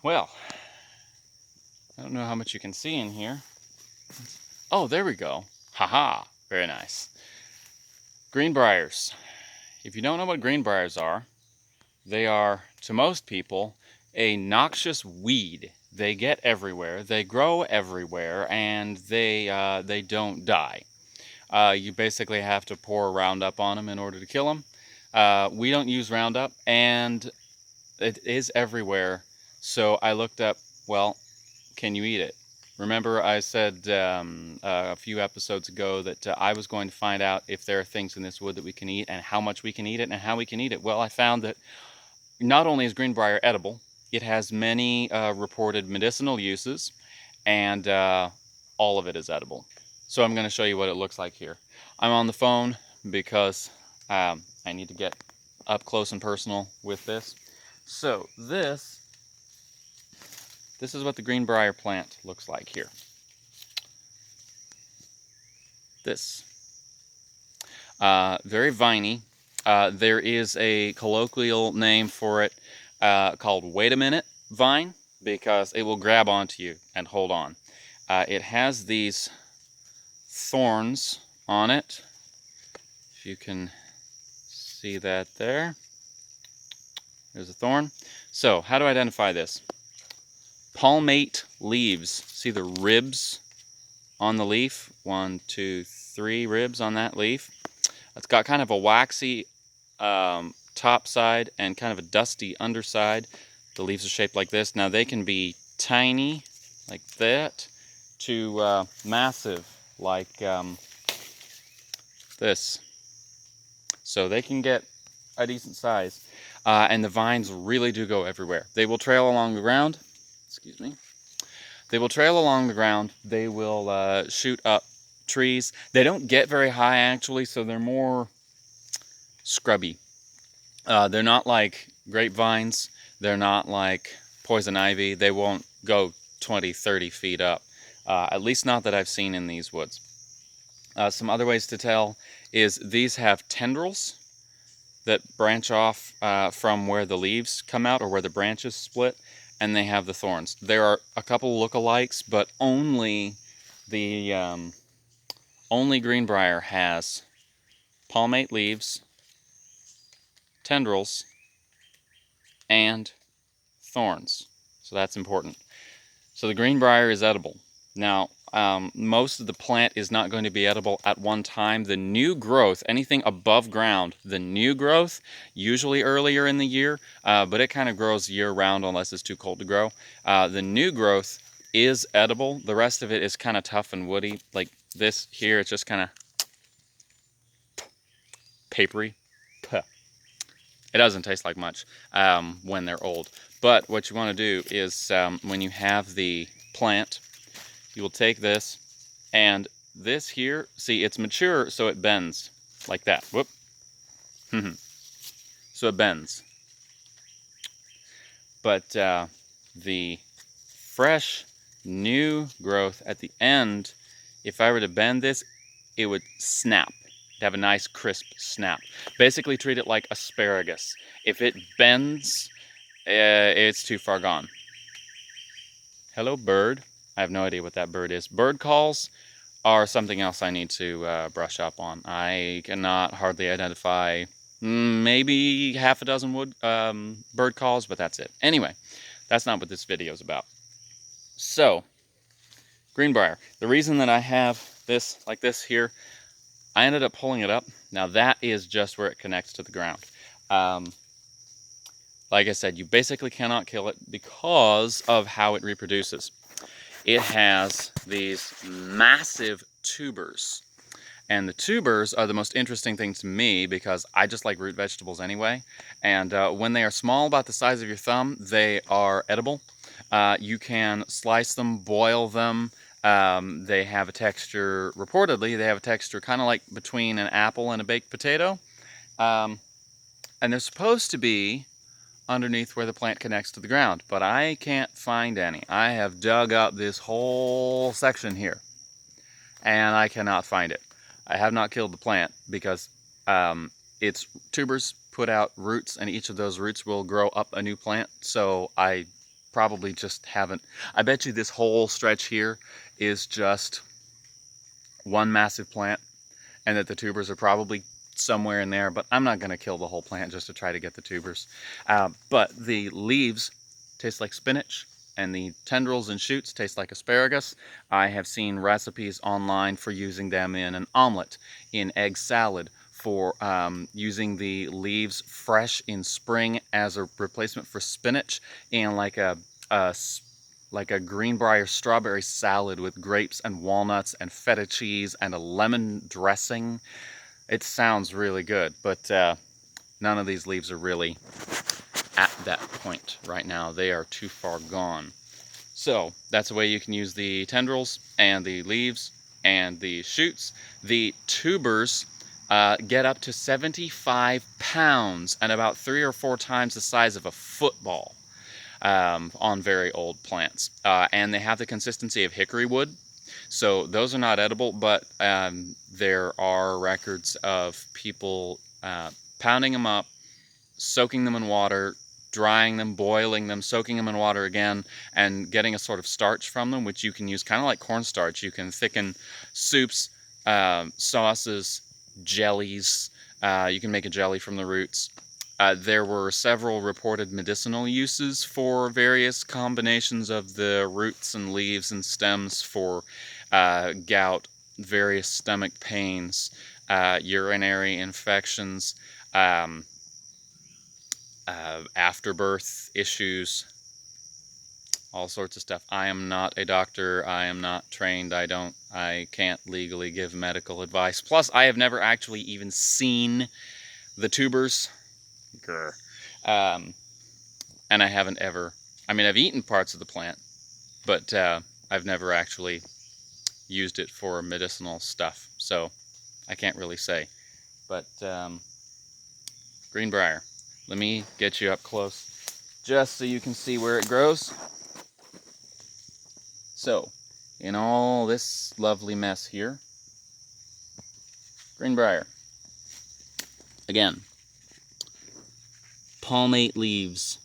Well, I don't know how much you can see in here. Oh, there we go. Haha, very nice. Greenbriers. If you don't know what greenbriers are, they are, to most people, a noxious weed. They get everywhere, they grow everywhere, and they don't die. You basically have to pour Roundup on them in order to kill them. We don't use Roundup, and it is everywhere. So I looked up, well, can you eat it? Remember I said a few episodes ago that I was going to find out if there are things in this wood that we can eat and how much we can eat it and how we can eat it. Well, I found that not only is Greenbrier edible, it has many reported medicinal uses, and all of it is edible. So I'm going to show you what it looks like here. I'm on the phone because I need to get up close and personal with this. So this is what the Greenbrier plant looks like here. This. Very viney. There is a colloquial name for it called wait a minute vine, because it will grab onto you and hold on. It has these thorns on it. If you can see that there. There's a thorn. So how to identify this? Palmate leaves. See the ribs on the leaf? 1, 2, 3 ribs on that leaf. It's got kind of a waxy top side and kind of a dusty underside. The leaves are shaped like this. Now they can be tiny, like that, to massive, like this. So they can get a decent size. And the vines really do go everywhere. They will trail along the ground. Excuse me. They will trail along the ground. They will shoot up trees. They don't get very high, actually, so they're more scrubby. They're not like grapevines. They're not like poison ivy. They won't go 20, 30 feet up. At least not that I've seen in these woods. Some other ways to tell is these have tendrils that branch off from where the leaves come out or where the branches split, and they have the thorns. There are a couple lookalikes, but only the only Greenbrier has palmate leaves, tendrils, and thorns. So that's important. So the Greenbrier is edible. Now, most of the plant is not going to be edible at one time. The new growth, anything above ground, the new growth, usually earlier in the year, but it kind of grows year-round unless it's too cold to grow. The new growth is edible. The rest of it is kind of tough and woody. Like this here, it's just kind of papery. Puh. It doesn't taste like much when they're old. But what you want to do is when you have the plant, you will take this, and this here, see, it's mature, so it bends like that. Whoop. So it bends. But the fresh, new growth at the end, if I were to bend this, it would snap. It'd have a nice, crisp snap. Basically, treat it like asparagus. If it bends, it's too far gone. Hello, bird. I have no idea what that bird is. Bird calls are something else I need to brush up on. I cannot hardly identify maybe half a dozen bird calls, but that's it. Anyway, that's not what this video is about. So, Greenbrier. The reason that I have this like this here, I ended up pulling it up. Now that is just where it connects to the ground. Like I said, you basically cannot kill it because of how it reproduces. It has these massive tubers. And the tubers are the most interesting thing to me because I just like root vegetables anyway. And when they are small, about the size of your thumb, they are edible. You can slice them, boil them. They have a texture, reportedly, they have a texture kind of like between an apple and a baked potato. And they're supposed to be underneath where the plant connects to the ground, but I can't find any. I have dug up this whole section here, and I cannot find it. I have not killed the plant because its tubers put out roots, and each of those roots will grow up a new plant, so I probably just haven't. I bet you this whole stretch here is just one massive plant, and that the tubers are probably somewhere in there, but I'm not going to kill the whole plant just to try to get the tubers. But the leaves taste like spinach, and the tendrils and shoots taste like asparagus. I have seen recipes online for using them in an omelet, in egg salad, for using the leaves fresh in spring as a replacement for spinach, and like a Greenbrier strawberry salad with grapes and walnuts and feta cheese and a lemon dressing. It sounds really good, but none of these leaves are really at that point right now. They are too far gone. So that's a way you can use the tendrils and the leaves and the shoots. The tubers get up to 75 pounds and about 3 or 4 times the size of a football on very old plants. And they have the consistency of hickory wood. So those are not edible, but there are records of people pounding them up, soaking them in water, drying them, boiling them, soaking them in water again, and getting a sort of starch from them, which you can use kind of like cornstarch. You can thicken soups, sauces, jellies. You can make a jelly from the roots. There were several reported medicinal uses for various combinations of the roots and leaves and stems for gout, various stomach pains, urinary infections, afterbirth issues, all sorts of stuff. I am not a doctor. I am not trained. I can't legally give medical advice. Plus, I have never actually even seen the tubers. Grr. And I haven't ever, I mean, I've eaten parts of the plant, but I've never actually used it for medicinal stuff. So I can't really say. But Greenbrier, let me get you up close just so you can see where it grows. So, in all this lovely mess here, Greenbrier. Again, palmate leaves.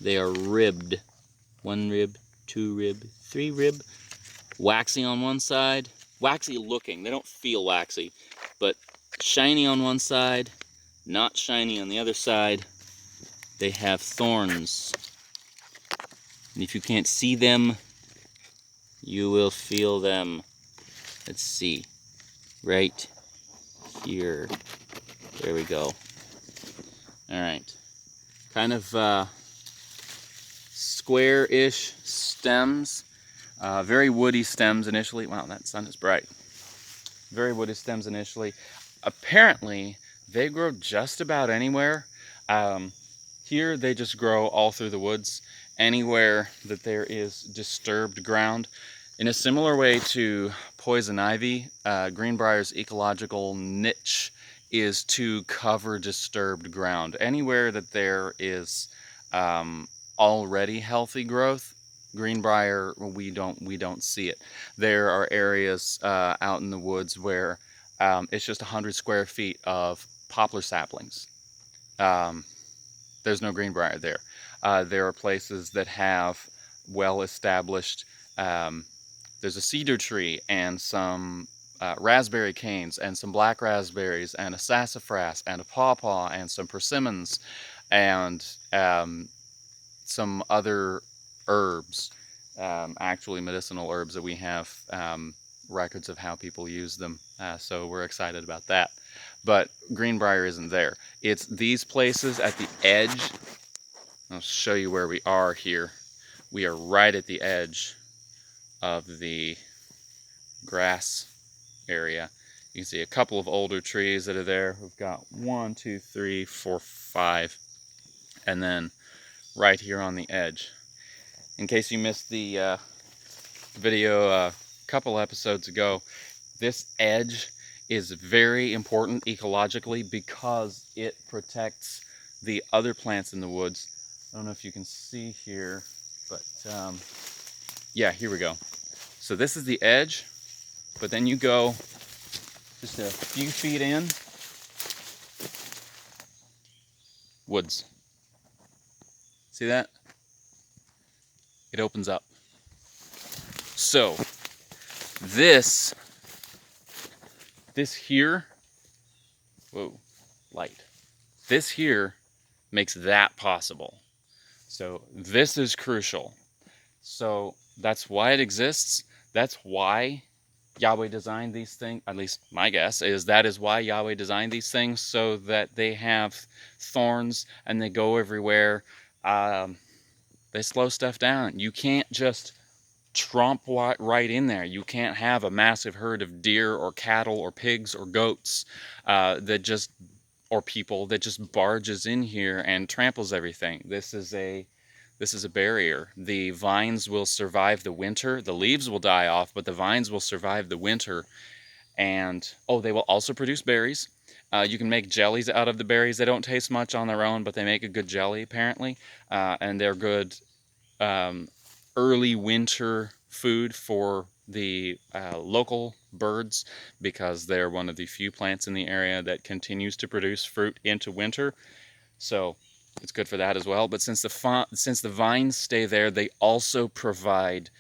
They are ribbed. 1 rib, 2 rib, 3 rib. Waxy on one side. Waxy looking. They don't feel waxy, but shiny on one side, not shiny on the other side. They have thorns. And if you can't see them, you will feel them. Let's see. Right here. There we go. Alright. Kind of square-ish stems. Very woody stems initially. Wow, that sun is bright. Very woody stems initially. Apparently, they grow just about anywhere. Here, they just grow all through the woods, anywhere that there is disturbed ground. In a similar way to poison ivy, Greenbrier's ecological niche is to cover disturbed ground. Anywhere that there is already healthy growth, Greenbrier, we don't see it. There are areas out in the woods where it's just 100 square feet of poplar saplings. There's no Greenbrier there. There are places that have well-established, there's a cedar tree and some raspberry canes and some black raspberries and a sassafras and a pawpaw and some persimmons and some other herbs, actually medicinal herbs that we have records of how people use them. So we're excited about that. But Greenbrier isn't there. It's these places at the edge. I'll show you where we are here. We are right at the edge of the grass area. You can see a couple of older trees that are there. We've got 1, 2, 3, 4, 5, and then right here on the edge. In case you missed the video a couple episodes ago, this edge is very important ecologically because it protects the other plants in the woods. I don't know if you can see here, but yeah, here we go. So this is the edge, but then you go just a few feet in, woods. See that? it opens up. So this here, whoa, light. This here makes that possible. So this is crucial. So that's why it exists. That's why Yahweh designed these things. At least my guess is that is why Yahweh designed these things, so that they have thorns and they go everywhere. They slow stuff down. You can't just tromp right in there. You can't have a massive herd of deer or cattle or pigs or goats or people that just barges in here and tramples everything. This is a barrier. The vines will survive the winter. The leaves will die off, but the vines will survive the winter. And they will also produce berries. You can make jellies out of the berries. They don't taste much on their own, but they make a good jelly apparently, and they're good early winter food for the local birds, because they're one of the few plants in the area that continues to produce fruit into winter. So it's good for that as well. But since the vines stay there, they also provide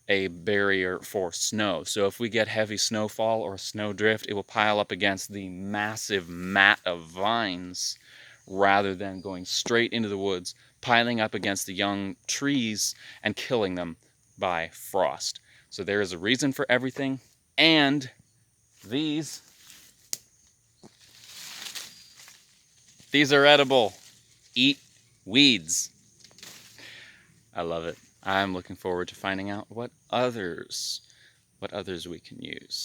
a barrier for snow. So if we get heavy snowfall or snow drift, it will pile up against the massive mat of vines rather than going straight into the woods, piling up against the young trees and killing them by frost. So there is a reason for everything. And these are edible. Eat weeds. I love it. I'm looking forward to finding out what others we can use.